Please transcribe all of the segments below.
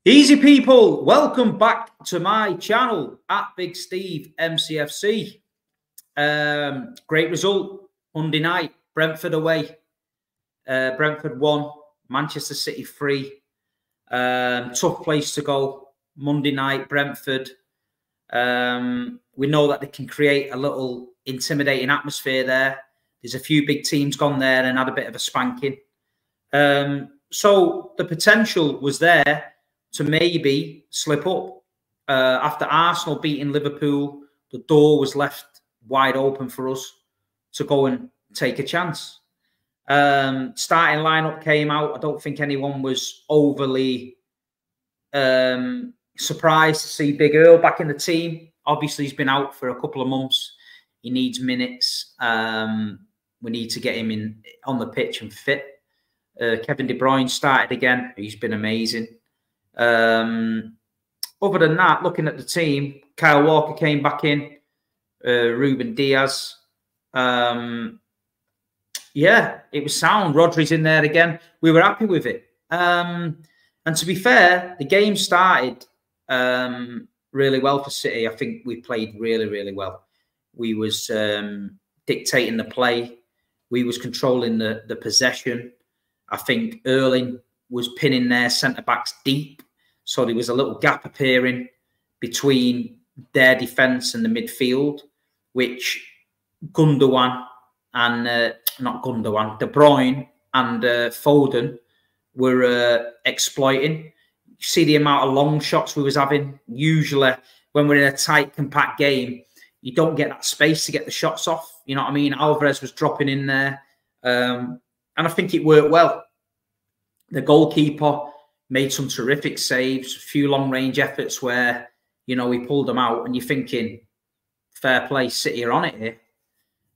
Easy people, welcome back to my channel at Big Steve MCFC. Great result Monday night, Brentford away. Brentford 1, Manchester City 3. Tough place to go. Monday night, Brentford. We know that they can create a little intimidating atmosphere there. There's a few big teams gone there and had a bit of a spanking. So the potential was there to maybe slip up. After Arsenal beating Liverpool, the door was left wide open for us to go and take a chance. Starting lineup came out. I don't think anyone was overly surprised to see Big Earl back in the team. Obviously, he's been out for a couple of months. He needs minutes. We need to get him in on the pitch and fit. Kevin De Bruyne started again. He's been amazing. Other than that, looking at the team, Kyle Walker came back in. Ruben Diaz. Yeah, it was sound. Rodri's in there again. We were happy with it. And to be fair, the game started really well for City. I think we played really, really well. We was dictating the play. We was controlling the possession. I think Erling was pinning their centre-backs deep. So there was a little gap appearing between their defence and the midfield, which Gundogan and, not Gundogan, De Bruyne and Foden were exploiting. You see the amount of long shots we was having. Usually when we're in a tight, compact game, you don't get that space to get the shots off. You know what I mean? Alvarez was dropping in there. And I think it worked well. The goalkeeper made some terrific saves, a few long-range efforts where, you know, we pulled them out. And you're thinking, fair play, City are on it here.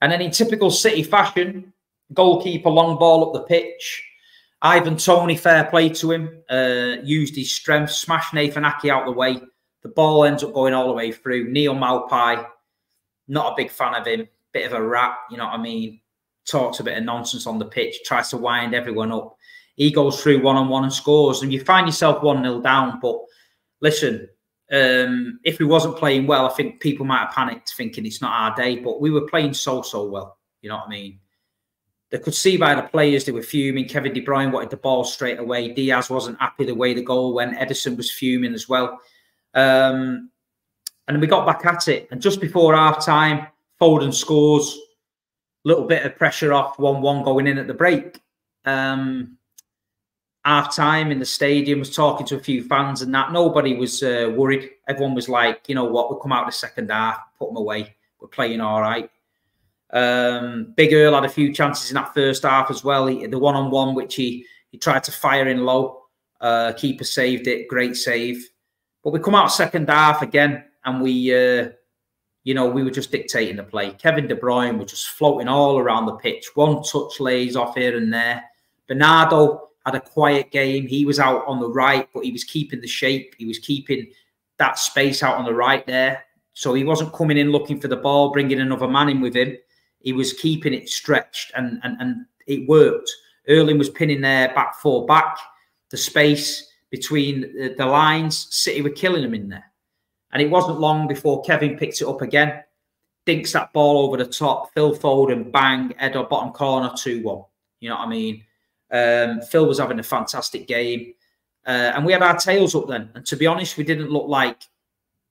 And then in typical City fashion, goalkeeper long ball up the pitch. Ivan Toney, fair play to him, used his strength, smashed Nathan Ake out the way. The ball ends up going all the way through. Neil Maupay, not a big fan of him. Bit of a rat, you know what I mean? Talks a bit of nonsense on the pitch, tries to wind everyone up. He goes through one-on-one and scores, and you find yourself 1-0 down. But listen, if we wasn't playing well, I think people might have panicked thinking it's not our day, but we were playing so well. You know what I mean? They could see by the players, they were fuming. Kevin De Bruyne wanted the ball straight away. Diaz wasn't happy the way the goal went. Edison was fuming as well. And we got back at it. And just before half-time, Foden scores. Little bit of pressure off, 1-1 going in at the break. Half-time in the stadium, was talking to a few fans and that. Nobody was worried. Everyone was like, you know what, we'll come out the second half, put them away. We're playing all right. Big Earl had a few chances in that first half as well. The one-on-one, which he tried to fire in low. Keeper saved it. Great save. But we come out second half again and we, you know, we were just dictating the play. Kevin De Bruyne was just floating all around the pitch. One touch lays off here and there. Bernardo had a quiet game. He was out on the right, but he was keeping the shape. He was keeping that space out on the right there. So he wasn't coming in looking for the ball, bringing another man in with him. He was keeping it stretched and it worked. Erling was pinning their back four back. The space between the lines, City were killing him in there. And it wasn't long before Kevin picked it up again. Dinks that ball over the top. Phil Foden, bang, header, bottom corner, 2-1. You know what I mean? Phil was having a fantastic game. And we had our tails up then. And to be honest, we didn't look like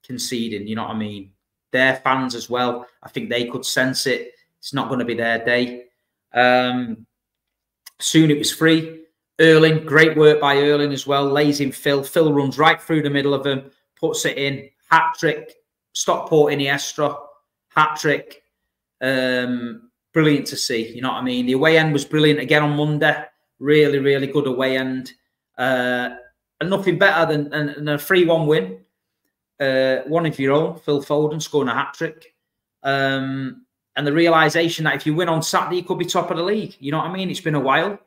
conceding. You know what I mean? Their fans as well, I think they could sense it. It's not going to be their day. Soon it was free. Erling, great work by Erling as well. Lays in Phil. Phil runs right through the middle of him, puts it in. Hatrick, Stockport Iniesta, Hatrick. Brilliant to see, you know what I mean? The away end was brilliant again on Monday. Really, really good away end. And nothing better than a 3-1 win. One of your own, Phil Foden scoring a hat-trick. And the realisation that if you win on Saturday, you could be top of the league. You know what I mean? It's been a while.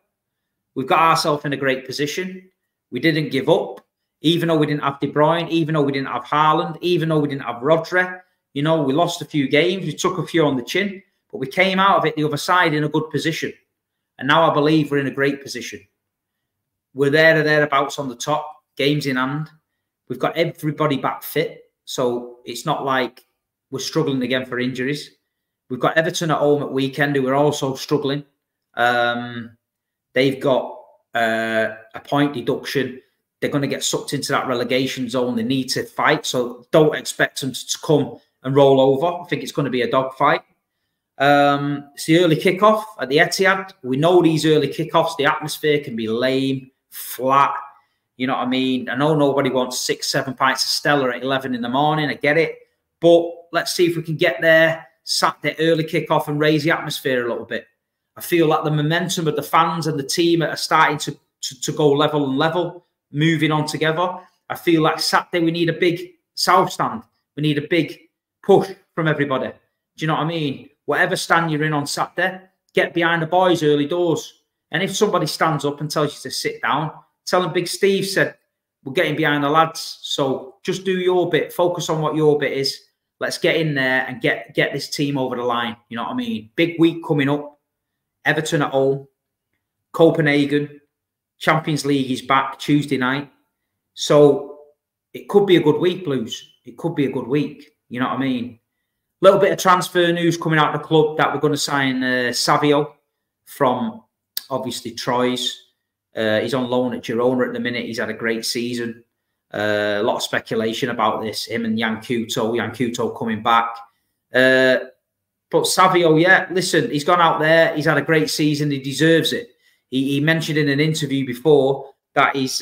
We've got ourselves in a great position. We didn't give up. Even though we didn't have De Bruyne, even though we didn't have Haaland, even though we didn't have Rodri. You know, we lost a few games. We took a few on the chin. But we came out of it the other side in a good position. And now I believe we're in a great position. We're there or thereabouts on the top, games in hand. We've got everybody back fit. So it's not like we're struggling again for injuries. We've got Everton at home at weekend, who are also struggling. They've got a point deduction. They're going to get sucked into that relegation zone. They need to fight. So don't expect them to come and roll over. I think it's going to be a dogfight. It's the early kickoff at the Etihad. We know these early kickoffs, the atmosphere can be lame, flat. You know what I mean? I know nobody wants 6, 7 pints of Stella at 11 in the morning. I get it. But let's see if we can get there, Saturday early kickoff, and raise the atmosphere a little bit. I feel like the momentum of the fans and the team are starting to go level and level, moving on together. I feel like Saturday we need a big South stand. We need a big push from everybody. Do you know what I mean? Whatever stand you're in on Saturday, get behind the boys early doors. And if somebody stands up and tells you to sit down, tell them Big Steve said, we're getting behind the lads. So just do your bit. Focus on what your bit is. Let's get in there and get this team over the line. You know what I mean? Big week coming up. Everton at home. Copenhagen. Champions League is back Tuesday night. So it could be a good week, Blues. It could be a good week. You know what I mean? A little bit of transfer news coming out of the club that we're going to sign Savio from, obviously, Troyes. He's on loan at Girona at the minute. He's had a great season. A lot of speculation about this, him and Yan Couto coming back. But Savio, yeah, listen, he's gone out there. He's had a great season. He deserves it. He mentioned in an interview before that his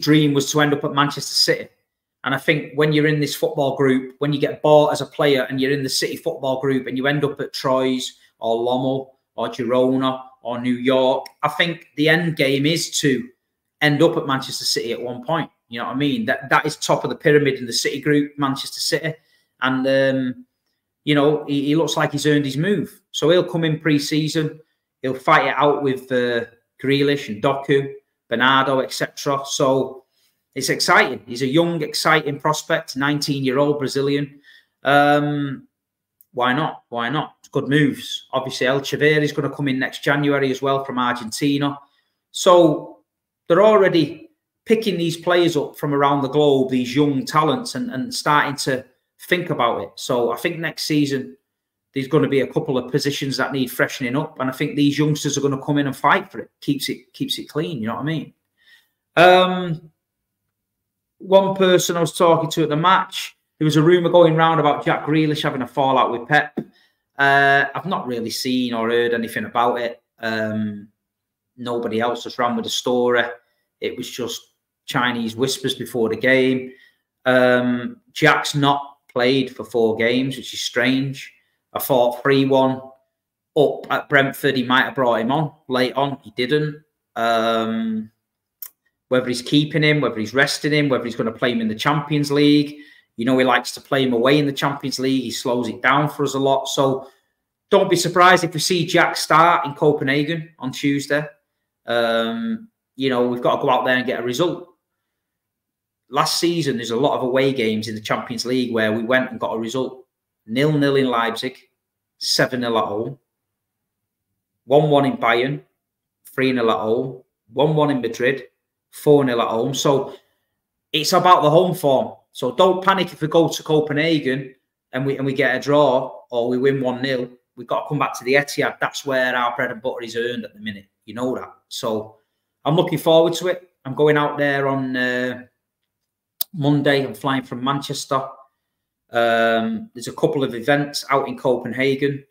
dream was to end up at Manchester City. And I think when you're in this football group, when you get bought as a player and you're in the City football group and you end up at Troyes or Lommel or Girona or New York, I think the end game is to end up at Manchester City at one point. You know what I mean? That is top of the pyramid in the City group, Manchester City. And, you know, he looks like he's earned his move. So he'll come in pre-season. He'll fight it out with Grealish and Doku, Bernardo, etc. So it's exciting. He's a young, exciting prospect, 19-year-old Brazilian. Why not? Why not? It's good moves. Obviously, El Chaver is going to come in next January as well from Argentina. So they're already picking these players up from around the globe, these young talents, and starting to think about it. So I think next season, there's going to be a couple of positions that need freshening up. And I think these youngsters are going to come in and fight for it. Keeps it clean, you know what I mean? One person I was talking to at the match, there was a rumour going round about Jack Grealish having a fallout with Pep. I've not really seen or heard anything about it. Nobody else has ran with the story. It was just Chinese whispers before the game. Jack's not played for 4 games, which is strange. I thought 3-1 up at Brentford, he might have brought him on late on. He didn't. Whether he's keeping him, whether he's resting him, whether he's going to play him in the Champions League. You know, he likes to play him away in the Champions League. He slows it down for us a lot. So don't be surprised if we see Jack start in Copenhagen on Tuesday. You know, we've got to go out there and get a result. Last season, there's a lot of away games in the Champions League where we went and got a result. 0-0 in Leipzig, 7-0 at home, 1-1 in Bayern, 3-0 at home, 1-1 in Madrid, 4-0 at home. So it's about the home form. So don't panic if we go to Copenhagen and we get a draw or we win 1-0. We've got to come back to the Etihad. That's where our bread and butter is earned at the minute. You know that. So I'm looking forward to it. I'm going out there on Monday. I'm flying from Manchester. There's a couple of events out in Copenhagen.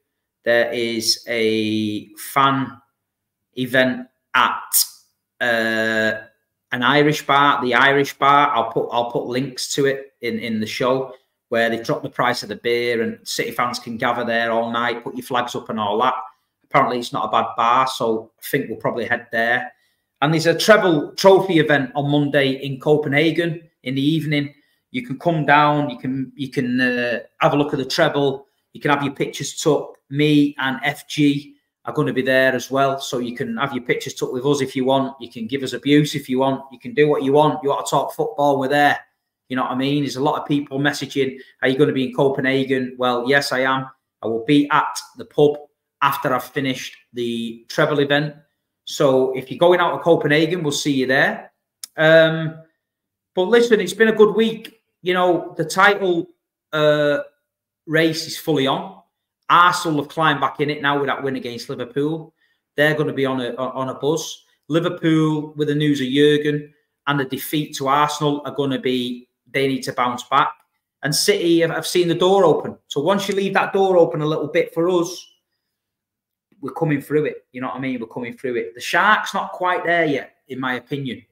There is a fan event at an Irish bar, the Irish bar. I'll put links to it in the show, where they drop the price of the beer and City fans can gather there all night, put your flags up and all that. Apparently it's not a bad bar, so I think we'll probably head there. And there's a treble trophy event on Monday in Copenhagen in the evening. You can come down, you can have a look at the treble, you can have your pictures took. Me and FG are going to be there as well, so you can have your pictures took with us if you want. You can give us abuse if you want. You can do what you want. You want to talk football, we're there. You know what I mean? There's a lot of people messaging, are you going to be in Copenhagen? Well, yes, I am. I will be at the pub after I've finished the treble event. So if you're going out of Copenhagen, we'll see you there. But listen, it's been a good week. You know, the title race is fully on. Arsenal have climbed back in it now with that win against Liverpool. They're going to be on a buzz. Liverpool, with the news of Jurgen and the defeat to Arsenal, are going to be, they need to bounce back. And City have seen the door open. So once you leave that door open a little bit for us, we're coming through it. You know what I mean? We're coming through it. The Sharks not quite there yet, in my opinion.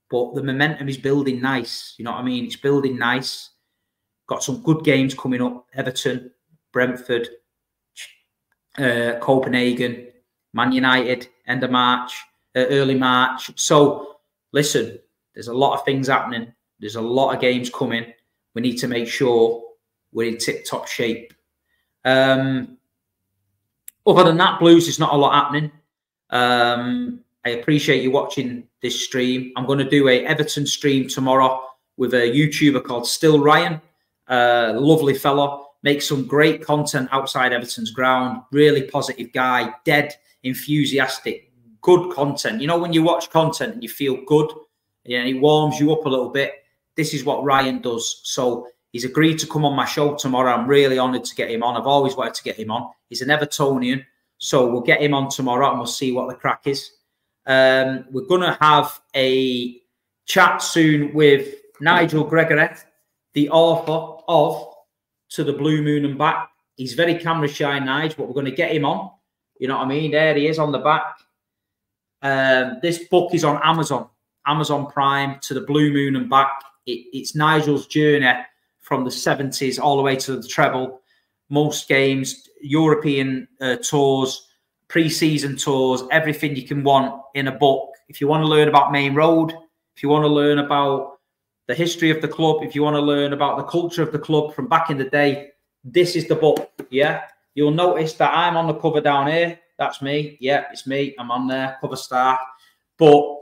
But the momentum is building nice. You know what I mean? It's building nice. Got some good games coming up. Everton, Brentford, Copenhagen, Man United, end of March, early March. So, listen, there's a lot of things happening. There's a lot of games coming. We need to make sure we're in tip-top shape. Other than that, Blues, there's not a lot happening. I appreciate you watching this stream. I'm going to do a Everton stream tomorrow with a YouTuber called Still Ryan. Lovely fella. Makes some great content outside Everton's ground. Really positive guy. Dead enthusiastic. Good content. You know, when you watch content and you feel good, yeah, he warms you up a little bit. This is what Ryan does. So he's agreed to come on my show tomorrow. I'm really honoured to get him on. I've always wanted to get him on. He's an Evertonian. So we'll get him on tomorrow and we'll see what the crack is. We're going to have a chat soon with Nigel Gregory, the author of To the Blue Moon and Back. He's very camera shy, Nigel, but we're going to get him on. You know what I mean? There he is on the back. This book is on Amazon Prime, To the Blue Moon and Back. It's Nigel's journey from the 70s all the way to the treble. Most games, European tours, pre-season tours, everything you can want in a book. If you want to learn about Main Road, if you want to learn about the history of the club, if you want to learn about the culture of the club from back in the day, this is the book, yeah? You'll notice that I'm on the cover down here. That's me. Yeah, it's me. I'm on there, cover star. But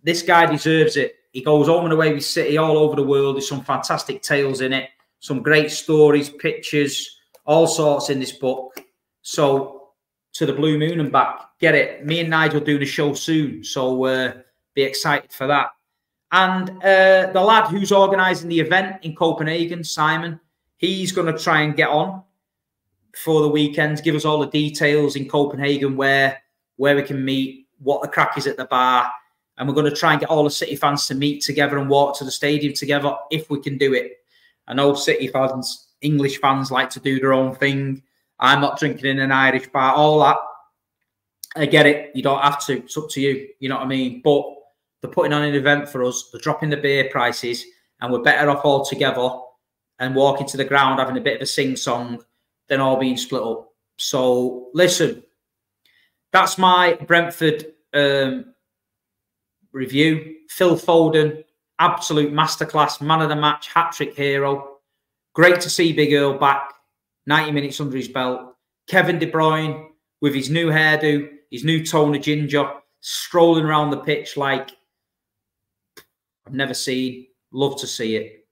this guy deserves it. He goes home and away with City all over the world. There's some fantastic tales in it, some great stories, pictures, all sorts in this book. So, To the Blue Moon and Back. Get it. Me and Nigel doing a show soon. So be excited for that. And the lad who's organising the event in Copenhagen, Simon, he's going to try and get on for the weekend, give us all the details in Copenhagen, where we can meet, what the crack is at the bar. And we're going to try and get all the City fans to meet together and walk to the stadium together if we can do it. I know City fans, English fans like to do their own thing. I'm not drinking in an Irish bar, all that. I get it. You don't have to. It's up to you. You know what I mean? But they're putting on an event for us. They're dropping the beer prices, and we're better off all together and walking to the ground, having a bit of a sing-song than all being split up. So, listen, that's my Brentford review. Phil Foden, absolute masterclass, man of the match, hat-trick hero. Great to see Big Earl back. 90 minutes under his belt. Kevin De Bruyne with his new hairdo, his new tone of ginger, strolling around the pitch like I've never seen. Love to see it.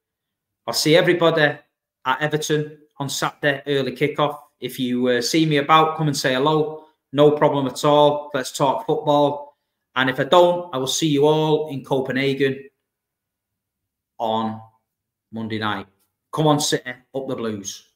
I'll see everybody at Everton on Saturday, early kickoff. If you see me about, come and say hello. No problem at all. Let's talk football. And if I don't, I will see you all in Copenhagen on Monday night. Come on, City, up the Blues.